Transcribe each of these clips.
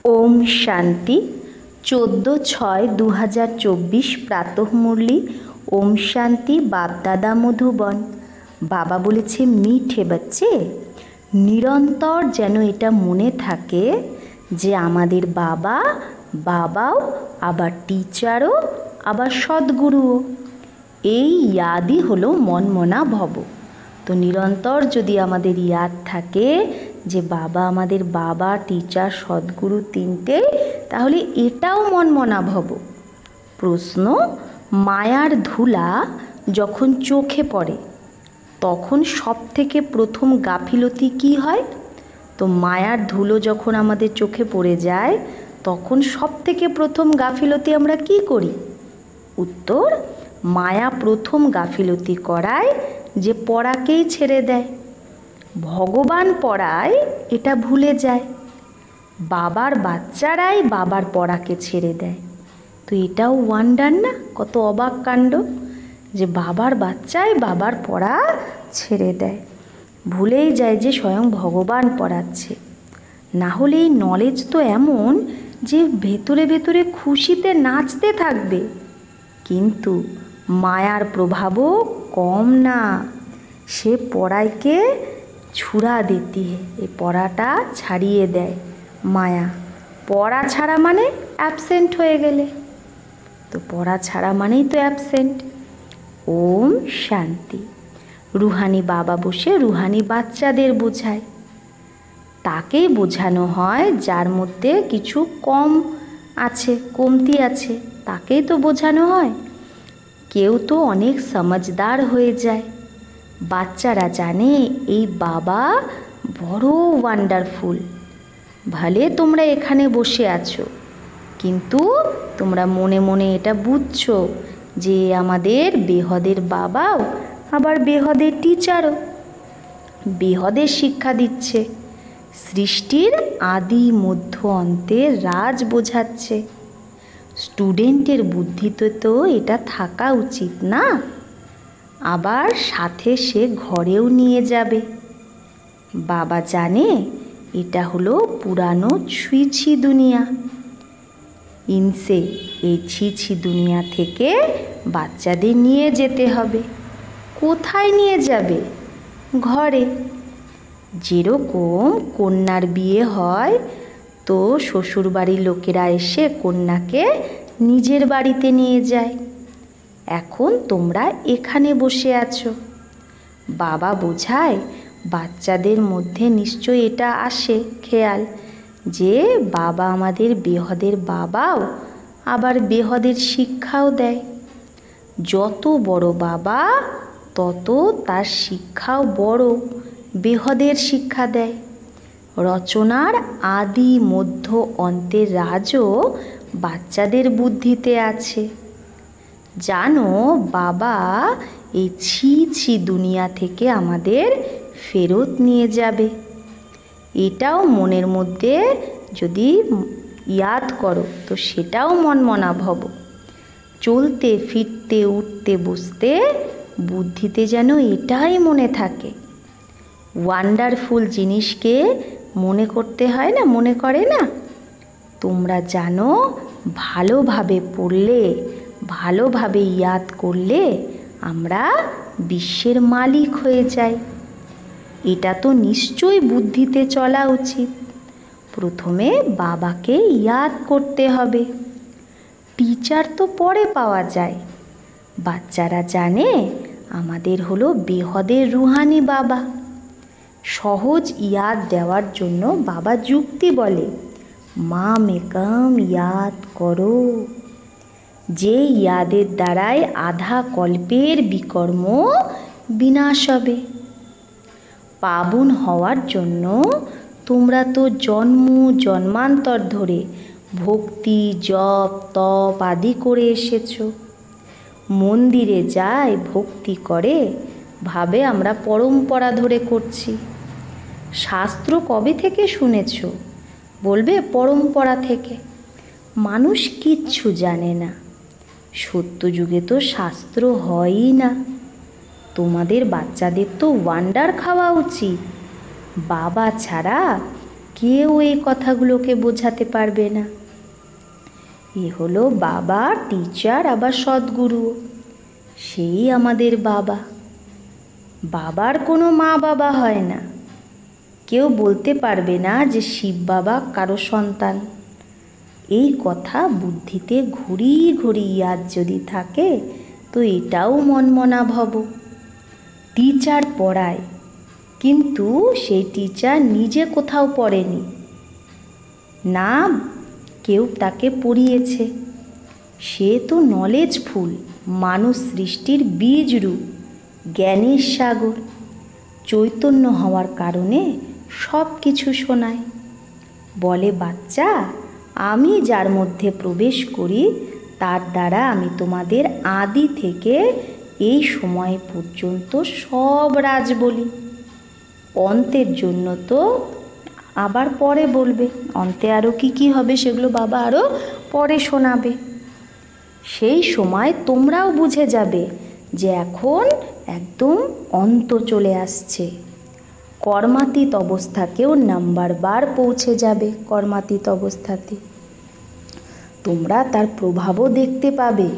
ওম শান্তি 14/6/2024 প্রাতঃমুরলি। ওম শান্তি। বাপদাদা মধুবন। বাবা বলেছে, মিঠে বাচ্চে, নিরন্তর যেন এটা মনে থাকে যে আমাদের বাবাও আবার টিচারও আবার সদ্গুরুও। এই ইয়াদই হলো মনমনা ভব। তো নিরন্তর যদি আমাদের ইয়াদ থাকে যে বাবা আমাদের বাবা, টিচার, সদ্গুরু তিনটে, তাহলে এটাও মনমনা ভব। প্রশ্ন, মায়ার ধুলা যখন চোখে পড়ে তখন সব থেকে প্রথম গাফিলতি কি হয়? তো মায়ার ধুলো যখন আমাদের চোখে পড়ে যায় তখন সব থেকে প্রথম গাফিলতি আমরা কি করি? উত্তর, মায়া প্রথম গাফিলতি করায় যে পড়াকেই ছেড়ে দেয়। ভগবান পড়ায় এটা ভুলে যায়। বাবার বাচ্চারাই বাবার পড়াকে ছেড়ে দেয়। তো এটাও ওয়ান্ডার না? কত অবাক কাণ্ড যে বাবার বাচ্চাই বাবার পড়া ছেড়ে দেয়, ভুলেই যায় যে স্বয়ং ভগবান পড়াচ্ছে। না হলে এই নলেজ তো এমন যে ভেতরে ভেতরে খুশিতে নাচতে থাকবে, কিন্তু মায়ার প্রভাবও কম না। সে পড়াইকে ছুড়া দিতে, এই পড়াটা ছাড়িয়ে দেয় মায়া। পড়া ছাড়া মানে অ্যাবসেন্ট হয়ে গেলে, তো পড়া ছাড়া মানেই তো অ্যাবসেন্ট। ওম শান্তি। রুহানি বাবা বসে রুহানি বাচ্চাদের বোঝায়। তাকেই বোঝানো হয় যার মধ্যে কিছু কমতি আছে, তাকেই তো বোঝানো হয়। কেউ তো অনেক সমঝদার হয়ে যায়। বাচ্চারা জানে এই বাবা বড় ওয়ান্ডারফুল। ভলে তোমরা এখানে বসে আছো, কিন্তু তোমরা মনে মনে এটা বুঝছো যে আমাদের বেহদের বাবাও আবার বেহদের টিচারও, বেহদের শিক্ষা দিচ্ছে, সৃষ্টির আদি মধ্য অন্তের রাজ বোঝাচ্ছে। স্টুডেন্টের বুদ্ধিতে তো এটা থাকা উচিত না? আবার সাথে সে ঘরেও নিয়ে যাবে। বাবা জানে এটা হলো পুরানো ছি দুনিয়া। ইনসে এই ছি দুনিয়া থেকে বাচ্চাদের নিয়ে যেতে হবে। কোথায় নিয়ে যাবে? ঘরে। যেরকম কন্যার বিয়ে হয় তো শ্বশুরবাড়ির লোকেরা এসে কন্যাকে নিজের বাড়িতে নিয়ে যায়। এখন তোমরা এখানে বসে আছো। বাবা বোঝায় বাচ্চাদের মধ্যে নিশ্চয় এটা আসে খেয়াল যে বাবা আমাদের বেহদের বাবাও আবার বেহদের শিক্ষাও দেয়। যত বড় বাবা তত তার শিক্ষাও বড়, বেহদের শিক্ষা দেয়। রচনার আদি মধ্য অন্তের রাজও বাচ্চাদের বুদ্ধিতে আছে। জানো বাবা এই ছি দুনিয়া থেকে আমাদের ফেরত নিয়ে যাবে। এটাও মনের মধ্যে যদি ইয়াদ করো তো সেটাও মনমনা ভব। চলতে ফিরতে উঠতে বসতে বুদ্ধিতে যেন এটাই মনে থাকে। ওয়ান্ডারফুল জিনিসকে মনে করতে হয় না? মনে করে না? তোমরা জানো ভালোভাবে পড়লে, ভালোভাবে ইয়াদ করলে আমরা বিশ্বের মালিক হয়ে যাই। এটা তো নিশ্চয়ই বুদ্ধিতে চলা উচিত। প্রথমে বাবাকে ইয়াদ করতে হবে। টিচার তো পরে পাওয়া যায়। বাচ্চারা জানে আমাদের হলো বেহদের রুহানি বাবা। সহজ ইয়াদ দেওয়ার জন্য বাবা যুক্তি বলে, মা মেকম ইয়াদ করো। যে ইয়াদের দ্বারাই আধা কল্পের বিকর্ম বিনাশ হবে। পাবন হওয়ার জন্য তোমরা তো জন্মান্তর ধরে ভক্তি, জপ, তপ আদি করে এসেছো। মন্দিরে যায় ভক্তি করে, ভাবে আমরা পরম্পরা ধরে করছি। শাস্ত্র কবে থেকে শুনেছ? বলবে পরম্পরা থেকে। মানুষ কিচ্ছু জানে না। সত্যযুগে তো শাস্ত্র হয়ই না। তোমাদের বাচ্চাদের তো ওয়ান্ডার খাওয়া উচিত। বাবা ছাড়া কেউ এই কথাগুলোকে বোঝাতে পারবে না। এ হলো বাবা, টিচার, আবার সদ্গুরু, সেই আমাদের বাবা। বাবার কোনো মা বাবা হয় না। কেউ বলতে পারবে না যে শিব বাবা কারো সন্তান। এই কথা বুদ্ধিতে ঘুরি ঘুরি ইয়াদ যদি থাকে তো এটাও মনমনা ভব। টিচার পড়ায়, কিন্তু সেই টিচার নিজে কোথাও পড়েনি, না কেউ তাকে পড়িয়েছে। সে তো নলেজফুল, মানুষ সৃষ্টির বীজ রূপ, জ্ঞানের সাগর, চৈতন্য হওয়ার কারণে সব কিছু শোনায়। বলে, বাচ্চা, আমি যার মধ্যে প্রবেশ করি তার দ্বারা আমি তোমাদের আদি থেকে এই সময় পর্যন্ত সব রাজ বলি। অন্তের জন্য তো আবার পরে বলবে, অন্তে আরও কি হবে সেগুলো বাবা আরও পরে শোনাবে। সেই সময় তোমরাও বুঝে যাবে যে এখন একদম অন্ত চলে আসছে। কর্মাতীত অবস্থাকেও নাম্বারবার পৌঁছে যাবে। কর্মাতীত অবস্থাতে তোমরা তার প্রভাবও দেখতে পাবে।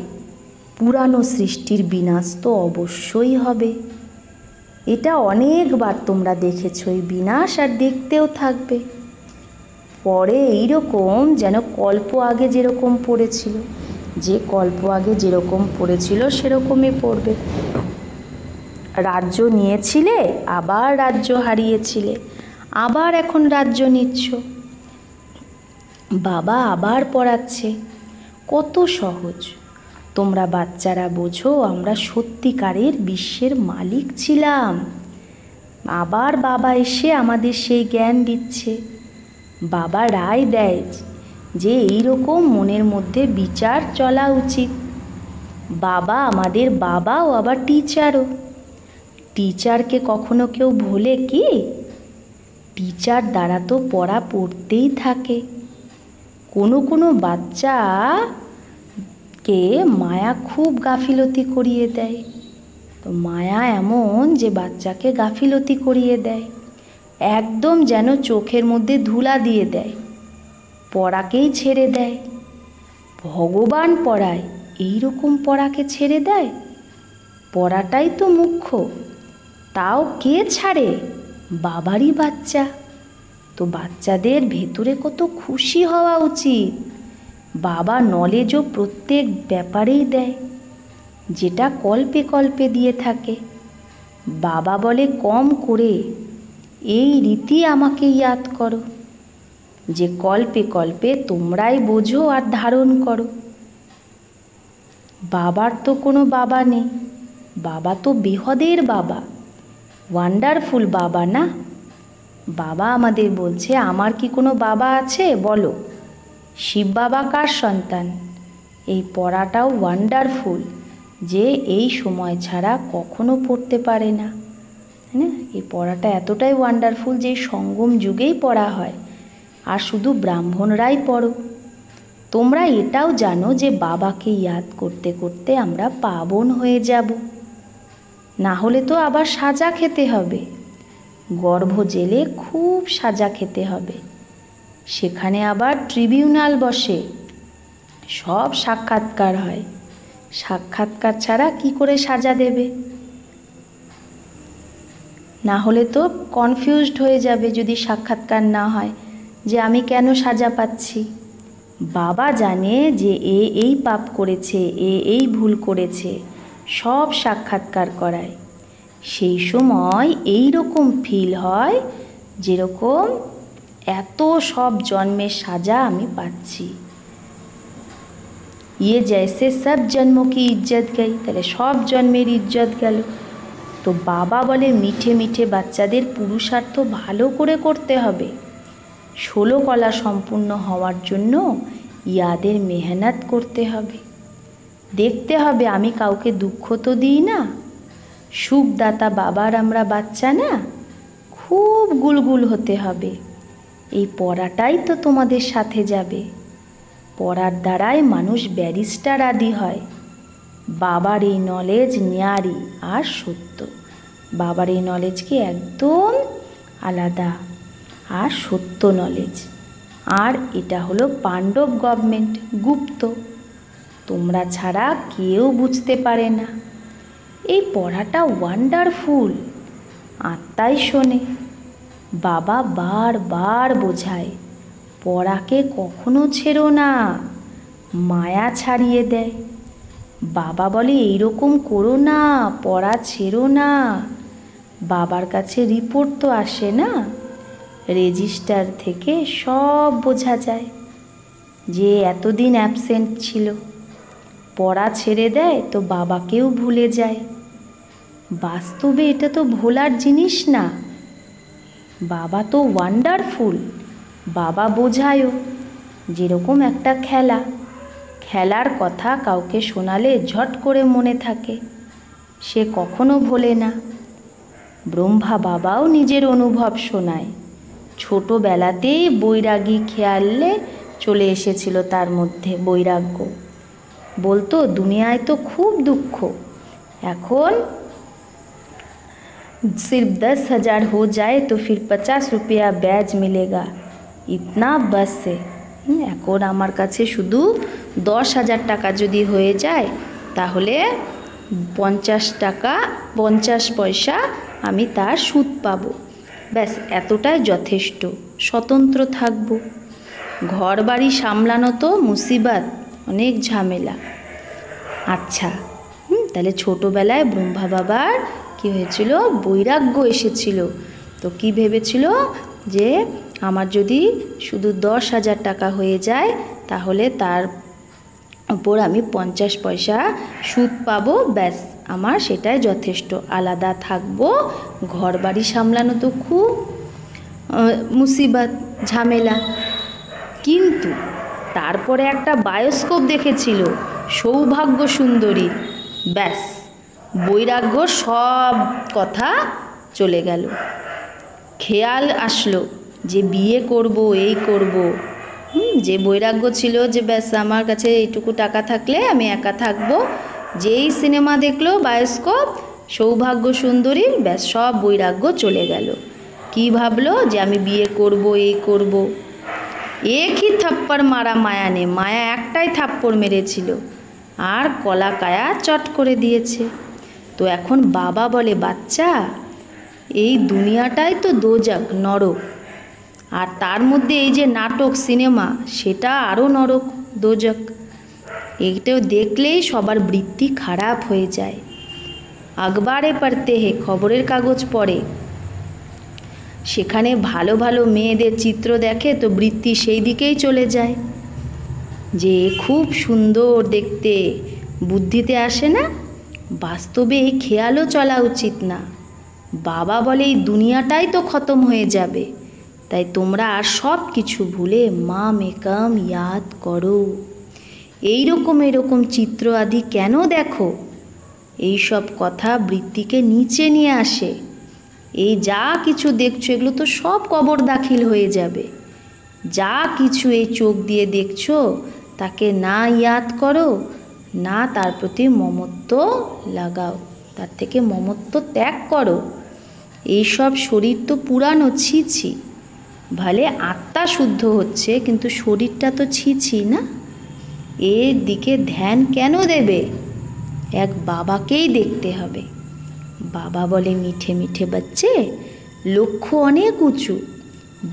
পুরানো সৃষ্টির বিনাশ তো অবশ্যই হবে। এটা অনেকবার তোমরা দেখেছো এই বিনাশ, আর দেখতেও থাকবে। পরে এইরকম যেন কল্প আগে যেরকম পড়েছিল, যে কল্প আগে যেরকম পড়েছিল সেরকমই পড়বে। রাজ্য নিয়েছিলে, আবার রাজ্য হারিয়েছিলে, আবার এখন রাজ্য নিচ্ছ। বাবা আবার পড়াচ্ছে, কত সহজ। তোমরা বাচ্চারা বোঝো আমরা সত্যিকারের বিশ্বের মালিক ছিলাম। আবার বাবা এসে আমাদের সেই জ্ঞান দিচ্ছে। বাবা রায় দেয় যে এইরকম মনের মধ্যে বিচার চলা উচিত। বাবা আমাদের বাবাও আবার টিচারও। টিচারকে কখনো কেউ ভোলে কি? টিচার দ্বারা তো পড়া পড়তেই থাকে। কোনো বাচ্চাকে মায়া খুব গাফিলতি করিয়ে দেয়। তো মায়া এমন যে বাচ্চাকে গাফিলতি করিয়ে দেয়, একদম যেন চোখের মধ্যে ধুলা দিয়ে দেয়, পড়াকেই ছেড়ে দেয়। ভগবান পড়ায়, এইরকম পড়াকে ছেড়ে দেয়? পড়াটাই তো মুখ্য, তাও কে ছাড়ে? বাবারই বাচ্চা। তো বাচ্চাদের ভেতরে কত খুশি হওয়া উচিত। বাবা নলেজও প্রত্যেক ব্যাপারেই দেয়, যেটা কল্পে কল্পে দিয়ে থাকে। বাবা বলে কম করে এই রীতি আমাকে ইয়াদ করো, যে কল্পে কল্পে তোমরাই বোঝো আর ধারণ করো। বাবার তো কোনো বাবা নেই, বাবা তো বেহদের বাবা, ওয়ান্ডারফুল বাবা না। বাবা আমাদের বলছে, আমার কি কোনো বাবা আছে বলো? শিব বাবা কার সন্তান? এই পড়াটাও ওয়ান্ডারফুল, যে এই সময় ছাড়া কখনো পড়তে পারে না, তাই না? এই পড়াটা এতটাই ওয়ান্ডারফুল যে সঙ্গম যুগেই পড়া হয়, আর শুধু ব্রাহ্মণরাই পড়ো। তোমরা এটাও জানো যে বাবাকে ইয়াদ করতে করতে আমরা পাবন হয়ে যাব, না হলে তো আবার সাজা খেতে হবে। গর্ভ জেলে খুব সাজা খেতে হবে। সেখানে আবার ট্রিবিউনাল বসে, সব সাক্ষাৎকার হয়। সাক্ষাৎকার ছাড়া কি করে সাজা দেবে? না হলে তো কনফিউজড হয়ে যাবে যদি সাক্ষাৎকার না হয়, যে আমি কেন সাজা পাচ্ছি। বাবা জানে যে এ এই পাপ করেছে, এ এই ভুল করেছে, সব সাক্ষাৎকার করায়। সেই সময় এই রকম ফিল হয় যেরকম এত সব জন্মের সাজা আমি পাচ্ছি। ইয়ে জैसे সব জন্ম কি ইজ্জত গই, তাহলে সব জন্মের ইজ্জত গেল। তো বাবা বলে মিঠে মিঠে বাচ্চাদের পুরুষার্থ ভালো করে করতে হবে। 16 কলা সম্পূর্ণ হওয়ার জন্য ইয়াদের মেহনত করতে হবে। দেখতে হবে আমি কাউকে দুঃখ তো দিই না। সুখদাতা বাবার আমরা বাচ্চা না, খুব গুলগুল হতে হবে। এই পড়াটাই তো তোমাদের সাথে যাবে। পড়ার দ্বারাই মানুষ ব্যারিস্টার আদি হয়। বাবার এই নলেজ ন্যারি আর সত্য। বাবার এই নলেজ কি একদম আলাদা। আর সত্য নলেজ। আর এটা হলো পাণ্ডব গভর্নমেন্ট, গুপ্ত, তোমরা ছাড়া কেউ বুঝতে পারে না। এই পড়াটা ওয়ান্ডারফুল, আত্মাই শোনে। বাবা বারবার বোঝায়, পড়াকে কখনো ছেড়ো না, মায়া ছাড়িয়ে দেয়। বাবা বলে এইরকম করো না, পড়া ছেড়ো না। বাবার কাছে রিপোর্ট তো আসে না, রেজিস্টার থেকে সব বোঝা যায় যে এতদিন অ্যাবসেন্ট ছিল। পড়া ছেড়ে দেয় তো বাবাকেও ভুলে যায়। বাস্তবে এটা তো ভোলার জিনিস না। বাবা তো ওয়ান্ডারফুল। বাবা বোঝায়ও, যেরকম একটা খেলার কথা কাউকে শোনালে ঝট করে মনে থাকে, সে কখনো ভোলে না। ব্রহ্মা বাবাও নিজের অনুভব শোনায়। ছোটোবেলাতেই বৈরাগী খেয়ালে চলে এসেছিল তার মধ্যে, বৈরাগ্য। বলতো দুনিয়ায় তো খুব দুঃখ, এখন सिर्फ 10,000 हो जाए तो फिर 50 रुपया ব্যাজ मिलेगा, इतना बस है। এখন আমার কাছে শুধু 10,000 টাকা যদি হয়ে যায় তাহলে 50 পয়সা আমি তার সুদ পাবো, ব্যাস এতটাই যথেষ্ট, স্বতন্ত্র থাকবো। ঘর বাড়ি সামলানো তো মুসিবত, অনেক ঝামেলা। আচ্ছা, তাহলে ছোটোবেলায় ব্রহ্মা বাবার কী হয়েছিল, বৈরাগ্য এসেছিল। তো কি ভেবেছিল যে আমার যদি শুধু 10,000 টাকা হয়ে যায় তাহলে তার উপর আমি 50 পয়সা সুদ পাবো, ব্যাস আমার সেটাই যথেষ্ট, আলাদা থাকবো। ঘর বাড়ি সামলানো তো খুব মুসিবত, ঝামেলা। কিন্তু তারপরে একটা বায়োস্কোপ দেখেছিল, সৌভাগ্য সুন্দরী, ব্যাস বৈরাগ্য সব কথা চলে গেল। খেয়াল আসলো যে বিয়ে করব, এই করব। যে বৈরাগ্য ছিল যে ব্যাস আমার কাছে এইটুকু টাকা থাকলে আমি একা থাকবো, যেই সিনেমা দেখলো বায়োস্কোপ সৌভাগ্য সুন্দরী, ব্যাস সব বৈরাগ্য চলে গেল। কি ভাবলো যে আমি বিয়ে করব, এই করব। একই থাপ্পড় মারা মায়া নে, মায়া একটাই থাপ্পড় মেরেছিল আর কলা কায়া চট করে দিয়েছে। তো এখন বাবা বলে, বাচ্চা এই দুনিয়াটাই তো দোজক, নরক, আর তার মধ্যে এই যে নাটক সিনেমা সেটা আরও নরক, দোজক। এইটাও দেখলেই সবার বৃত্তি খারাপ হয়ে যায়। আখবারে পড়তে হে, খবরের কাগজ পড়ে, সেখানে ভালো ভালো মেয়েদের চিত্র দেখে তো বৃত্তি সেই দিকেই চলে যায় যে খুব সুন্দর দেখতে, বুদ্ধিতে আসে না। বাস্তবে এই খেয়ালও চলা উচিত না। বাবা বলে এই দুনিয়াটাই তো খতম হয়ে যাবে, তাই তোমরা আর সব কিছু ভুলে মা মেকাম ইয়াদ করো। এরকম চিত্র আদি কেন দেখো? এই সব কথা বৃত্তিকে নিচে নিয়ে আসে। এই যা কিছু দেখছো এগুলো তো সব কবর দাখিল হয়ে যাবে। যা কিছু এই চোখ দিয়ে দেখছো তাকে না ইয়াদ করো, না তার প্রতি মমত্ব লাগাও, তার থেকে মমত্ব ত্যাগ করো। এই সব শরীর তো পুরানো, ছি, ভালে আত্মা শুদ্ধ হচ্ছে কিন্তু শরীরটা তো ছি না। এর দিকে ধ্যান কেন দেবে? এক বাবাকেই দেখতে হবে। বাবা বলে, মিঠে মিঠে বাচ্চে, লক্ষ্য অনেক উঁচু,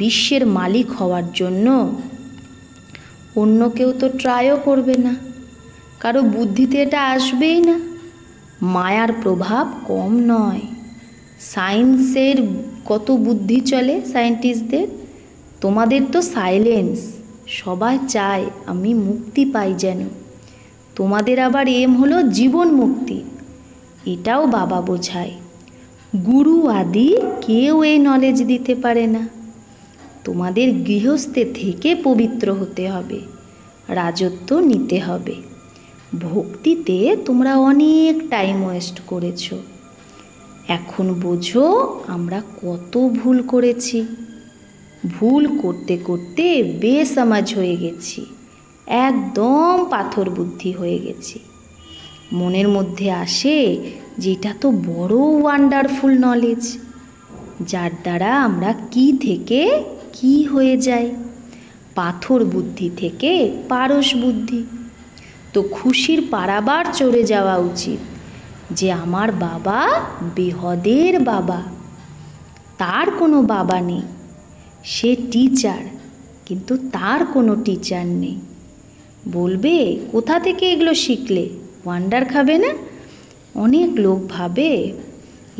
বিশ্বের মালিক হওয়ার জন্য অন্য কেউ তো ট্রাইও করবে না, কারো বুদ্ধিতে এটা আসবেই না। মায়ার প্রভাব কম নয়। সায়েন্সের কত বুদ্ধি চলে সায়েন্টিস্টদের, তোমাদের তো সাইলেন্স। সবাই চায় আমি মুক্তি পাই যেন, তোমাদের আবার এম হলো জীবন মুক্তি। এটাও বাবা বোঝায়। গুরু আদি কেউ এই নলেজ দিতে পারে না। তোমাদের গৃহস্থে থেকে পবিত্র হতে হবে, রাজত্ব নিতে হবে। ভক্তিতে তোমরা অনেক টাইম ওয়েস্ট করেছো। এখন বোঝো আমরা কত ভুল করেছি। ভুল করতে করতে বেসমাজ হয়ে গেছি, একদম পাথর বুদ্ধি হয়ে গেছি। মনের মধ্যে আসে যেটা তো বড় ওয়ান্ডারফুল নলেজ, যার দ্বারা আমরা কি থেকে কি হয়ে যায়? পাথর বুদ্ধি থেকে পারস বুদ্ধি। তো খুশির পারাবার চড়ে যাওয়া উচিত যে আমার বাবা বেহদের বাবা, তার কোনো বাবা নেই। সে টিচার, কিন্তু তার কোনো টিচার নেই। বলবে কোথা থেকে এগুলো শিখলে? ওয়ান্ডার খাবে না? অনেক লোক ভাবে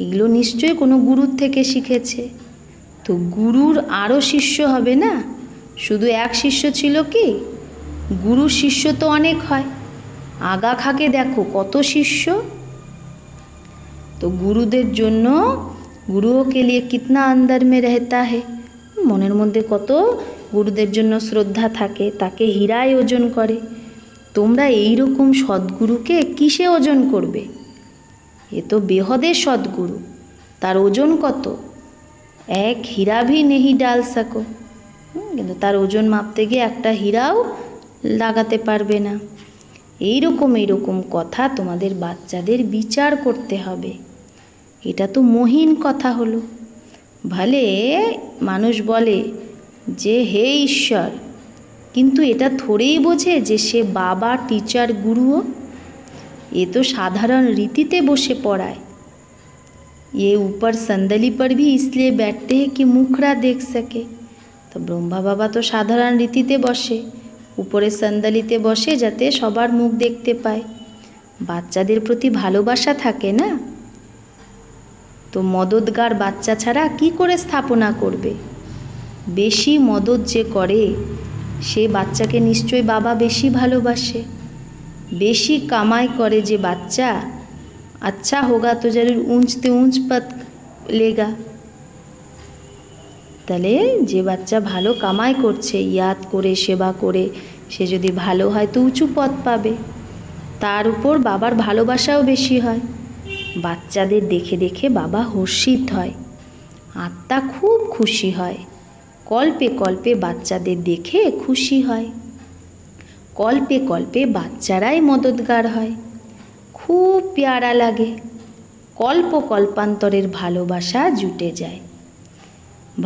এগুলো নিশ্চয়ই কোনো গুরুর থেকে শিখেছে। তো গুরুর আরও শিষ্য হবে না? শুধু এক শিষ্য ছিল কি? গুরুর শিষ্য তো অনেক হয়। আগা খাকে দেখো কত শিষ্য। তো গুরুদের জন্য, গুরুও কে লিয়ে কিতনা অন্দর মে রহতা হে, মনের মধ্যে কত গুরুদের জন্য শ্রদ্ধা থাকে, তাকে হীরায় ওজন করে। তোমরা এইরকম সদ্গুরুকে কিসে ওজন করবে? এ তো বেহদের সদ্গুরু, তার ওজন কত? এক হীরা ভি নেহি ডাল সাকো, কিন্তু তার ওজন মাপতে গিয়ে একটা হীরাও লাগাতে পারবে না। এইরকম কথা তোমাদের বাচ্চাদের বিচার করতে হবে। এটা তো মহিন কথা হলো। ভালে মানুষ বলে যে হে ঈশ্বর, কিন্তু এটা থোড়েই বোঝে যে সে বাবা, টিচার, গুরুও। এ তো সাধারণ রীতিতে বসে পড়ায়। ये ऊपर संदली पर भी इसलिए बैठते हैं कि मुखड़ा देख सके। তো ব্রহ্মা বাবা তো সাধারণ রীতিতে বসে, উপরে সন্দলিতে বসে যাতে সবার মুখ দেখতে পায়। বাচ্চাদের প্রতি ভালোবাসা থাকে না? তো মদতগার বাচ্চা ছাড়া কি করে স্থাপনা করবে? বেশি মদত যে করে সে বাচ্চাকে নিশ্চয়ই বাবা বেশি ভালোবাসে। বেশি কামাই করে যে বাচ্চা, अच्छा होगा तो जरूर ऊंचते ऊंच पद लेगा। তাহলে যে বাচ্চা ভালো কামাই করছে, ইয়াদ করে, সেবা করে, সে যদি ভালো হয় তো উঁচু পদ পাবে। তার উপর বাবার ভালোবাসাও বেশি হয়। বাচ্চাদের দেখে দেখে বাবা হর্ষিত হয়, আত্মা খুব খুশি হয়। কল্পে কল্পে বাচ্চাদের দেখে খুশি হয়। কল্পে কল্পে বাচ্চারাই মদতগার হয়। খুব প্যারা লাগে। কল্প কল্পান্তরের ভালোবাসা জুটে যায়।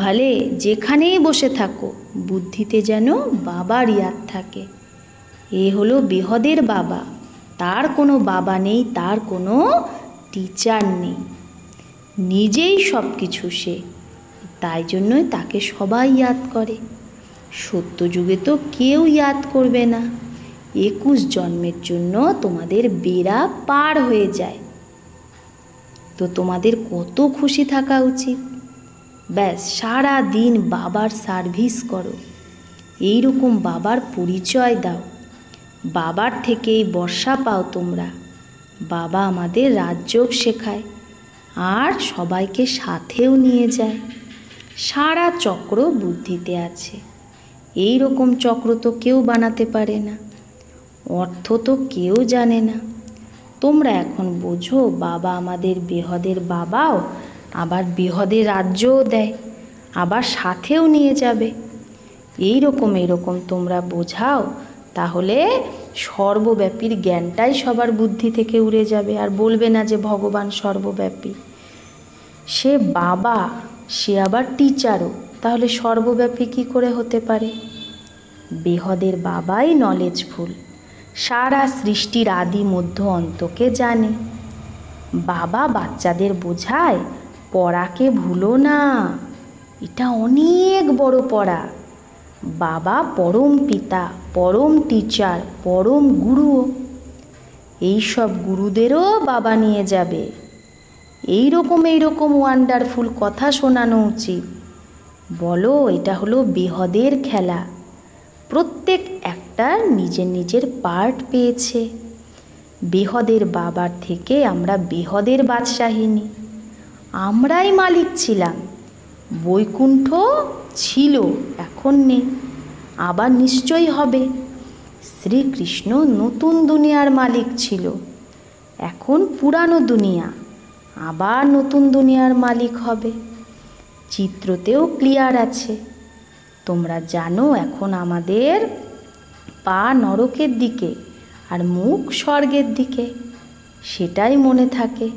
ভালে যেখানেই বসে থাকো বুদ্ধিতে যেন বাবার ইয়াদ থাকে। এ হলো বেহদের বাবা, তার কোনো বাবা নেই, তার কোনো টিচার নেই, নিজেই সব কিছু সে। তাই জন্যই তাকে সবাই ইয়াদ করে। সত্যযুগে তো কেউ ইয়াদ করবে না। 21 জন্মের জন্য তোমাদের বেড়া পার হয়ে যায়। তো তোমাদের কত খুশি থাকা উচিত। ব্যাস সারা দিন বাবার সার্ভিস করো, এইরকম বাবার পরিচয় দাও। বাবার থেকেই বর্ষা পাও তোমরা। বাবা আমাদের রাজযোগ শেখায় আর সবাইকে সাথেও নিয়ে যায়। সারা চক্র বুদ্ধিতে আছে। এই রকম চক্র তো কেউ বানাতে পারে না। অর্থ তো কেউ জানে না। তোমরা এখন বোঝো বাবা আমাদের বেহদের বাবাও, আবার বেহদের রাজ্যও দেয়, আবার সাথেও নিয়ে যাবে। এইরকম তোমরা বোঝাও, তাহলে সর্বব্যাপীর জ্ঞানটাই সবার বুদ্ধি থেকে উড়ে যাবে। আর বলবে না যে ভগবান সর্বব্যাপী। সে বাবা, সে আবার টিচারও, তাহলে সর্বব্যাপী কী করে হতে পারে? বেহদের বাবাই নলেজফুল, সারা সৃষ্টির আদি মধ্য অন্তকে জানে। বাবা বাচ্চাদের বোঝায় পড়াকে ভুলো না, এটা অনেক বড় পড়া। বাবা পরম পিতা, পরম টিচার, পরম গুরুও। এইসব গুরুদেরও বাবা নিয়ে যাবে। এইরকম ওয়ান্ডারফুল কথা শোনানো উচিত। বলো এটা হলো বেহদের খেলা। প্রত্যেক একটা নিজের নিজের পার্ট পেয়েছে। বেহদের বাবার থেকে আমরা বেহদের বাদশাহিনী, আমরাই মালিক ছিলাম। বৈকুণ্ঠ ছিল, এখন নেই, আবার নিশ্চয়ই হবে। শ্রীকৃষ্ণ নতুন দুনিয়ার মালিক ছিল, এখন পুরানো দুনিয়া, আবার নতুন দুনিয়ার মালিক হবে। চিত্রতেও ক্লিয়ার আছে। তোমরা জানো এখন আমাদের পা নরকের দিকে আর মুখ স্বর্গের দিকে, সেটাই মনে থাকে।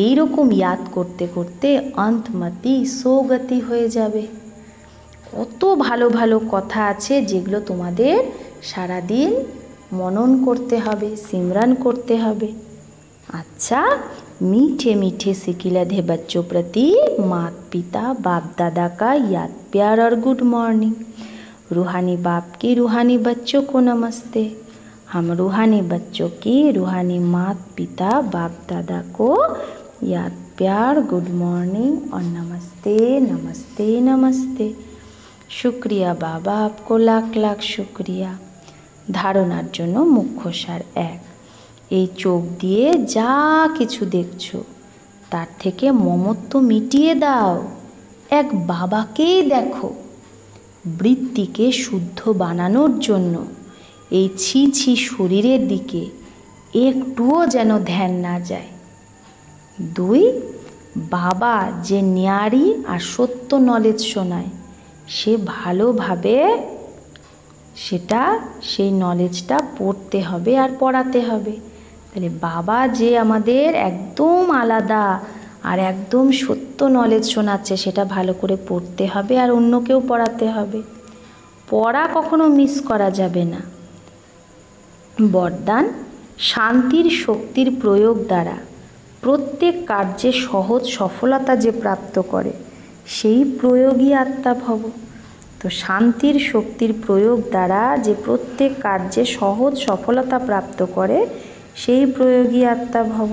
এই রকম ইয়াদ করতে করতে অন্তমতি সোগতি হয়ে যাবে। কত ভালো ভালো কথা আছে যেগুলো তোমাদের সারাদিন মনন করতে হবে, सिमरन করতে হবে। अच्छा, मीठे मीठे सिकिलधे बच्चों प्रति माता पिता बाप दादा का याद प्यार और गुड मॉर्निंग। रूहानी बाप की रूहानी बच्चों को नमस्ते। हम रूहानी बच्चों की रूहानी माता पिता बाप दादा को याद प्यार गुड मॉर्निंग और नमस्ते नमस्ते नमस्ते। शुक्रिया बाबा, आपको लाख लाख शुक्रिया। धारणार जोन्नो मुख्य सार एक, এই চোখ দিয়ে যা কিছু দেখছো তার থেকে মমত্ব মিটিয়ে দাও, এক বাবাকেই দেখো। বৃত্তিকে শুদ্ধ বানানোর জন্য এই ছি ছি শরীরের দিকে একটুও যেন ধ্যান না যায়। 2, বাবা যে ন্যারি আর সত্য নলেজ শোনায় সে ভালোভাবে সেই নলেজটা পড়তে হবে আর পড়াতে হবে। তাহলে বাবা যে আমাদের একদম আলাদা আর একদম সত্য নলেজ শোনাচ্ছে সেটা ভালো করে পড়তে হবে আর অন্যকেও পড়াতে হবে। পড়া কখনো মিস করা যাবে না। বরদান, শান্তির শক্তির প্রয়োগ দ্বারা প্রত্যেক কার্যে সহজ সফলতা যে প্রাপ্ত করে সেই প্রয়োগী আত্মা ভব। তো শান্তির শক্তির প্রয়োগ দ্বারা যে প্রত্যেক কার্যে সহজ সফলতা প্রাপ্ত করে সেই প্রয়োগী আত্মা ভব।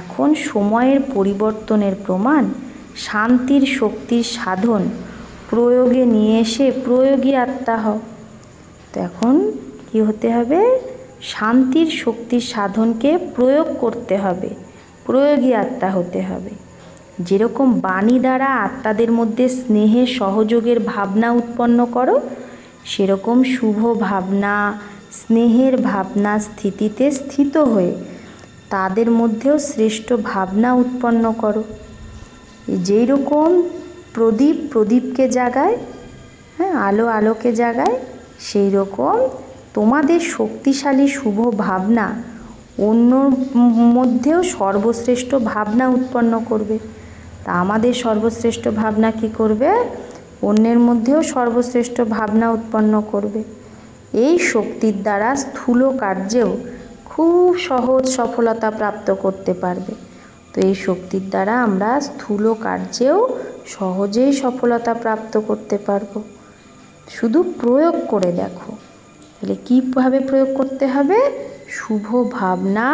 এখন সময়ের পরিবর্তনের প্রমাণ শান্তির শক্তির সাধন প্রয়োগে নিয়ে এসে প্রয়োগী আত্মা হও। তো এখন কি হতে হবে? শান্তির শক্তির সাধনকে প্রয়োগ করতে হবে, প্রয়োগী আত্মা হতে হবে। যেরকম বাণী দ্বারা আত্মাদের মধ্যে স্নেহের সহযোগের ভাবনা উৎপন্ন করো, সেরকম শুভ ভাবনা স্নেহের ভাবনা স্থিতিতে স্থিত হয়ে তাদের মধ্যেও শ্রেষ্ঠ ভাবনা উৎপন্ন করো। যেই রকম প্রদীপ প্রদীপকে জাগায়, আলো আলোকে জাগায়, সেই রকম তোমাদের শক্তিশালী শুভ ভাবনা অন্যর মধ্যেও সর্বশ্রেষ্ঠ ভাবনা উৎপন্ন করবে। তা আমাদের সর্বশ্রেষ্ঠ ভাবনা কি করবে? অন্যের মধ্যেও সর্বশ্রেষ্ঠ ভাবনা উৎপন্ন করবে। এই শক্তির দ্বারা স্থূল কার্যেও খুব সহজ সফলতা প্রাপ্ত করতে পারবে। তো এই শক্তির দ্বারা আমরা স্থূল কার্যেও সহজেই সফলতা প্রাপ্ত করতে পারবো। শুধু প্রয়োগ করে দেখো। তাহলে কীভাবে প্রয়োগ করতে হবে? শুভ ভাবনা,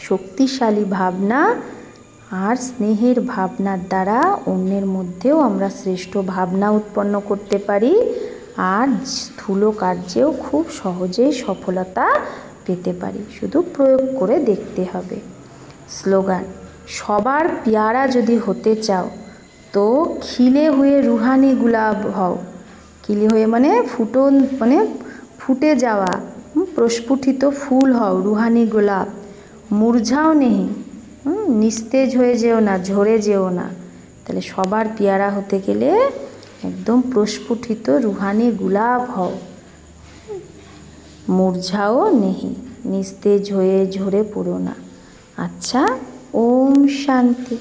শক্তিশালী ভাবনা আর স্নেহের ভাবনার দ্বারা অন্যের মধ্যেও আমরা শ্রেষ্ঠ ভাবনা উৎপন্ন করতে পারি আর স্থূল কার্যেও খুব সহজেই সফলতা পেতে পারি। শুধু প্রয়োগ করে দেখতে হবে। স্লোগান, সবার পেয়ারা যদি হতে চাও তো খিলে হয়ে রুহানি গুলাব হও। খিলে হয়ে মানে ফুটে যাওয়া প্রস্ফুটিত ফুল হও, রুহানি গোলাপ। মুরঝাও নেহি, নিস্তেজ হয়ে যেও না, ঝরে যেও না। তাহলে সবার পেয়ারা হতে গেলে একদম প্রস্ফুটিত রুহানি গুলাব হও। মুরঝাও নেহি, নিস্তেজ হয়ে ঝরে পড়ো না। আচ্ছা, ওম শান্তি।